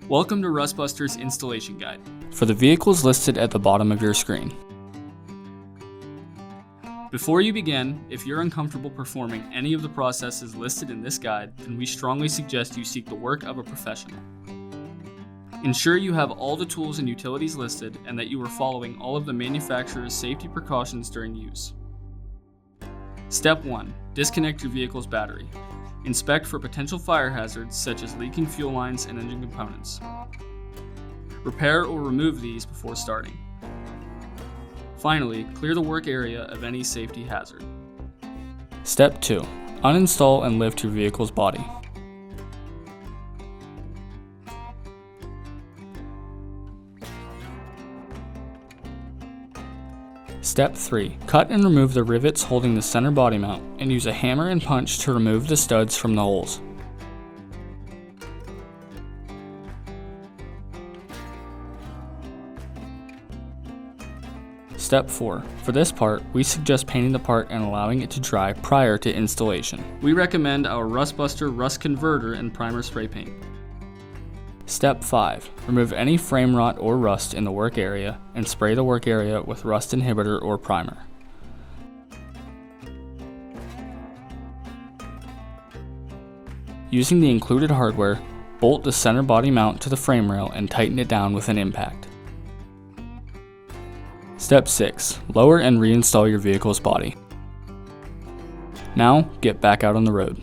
Welcome to Rustbuster's installation guide. For the vehicles listed at the bottom of your screen. Before you begin, if you're uncomfortable performing any of the processes listed in this guide, then we strongly suggest you seek the work of a professional. Ensure you have all the tools and utilities listed and that you are following all of the manufacturer's safety precautions during use. Step 1. Disconnect your vehicle's battery. Inspect for potential fire hazards such as leaking fuel lines and engine components. Repair or remove these before starting. Finally, clear the work area of any safety hazard. Step 2. Uninstall and lift your vehicle's body. Step 3. Cut and remove the rivets holding the center body mount and use a hammer and punch to remove the studs from the holes. Step 4. For this part, we suggest painting the part and allowing it to dry prior to installation. We recommend our Rustbuster Rust Converter and Primer Spray Paint. Step 5. Remove any frame rot or rust in the work area and spray the work area with rust inhibitor or primer. Using the included hardware, bolt the center body mount to the frame rail and tighten it down with an impact. Step 6. Lower and reinstall your vehicle's body. Now, get back out on the road.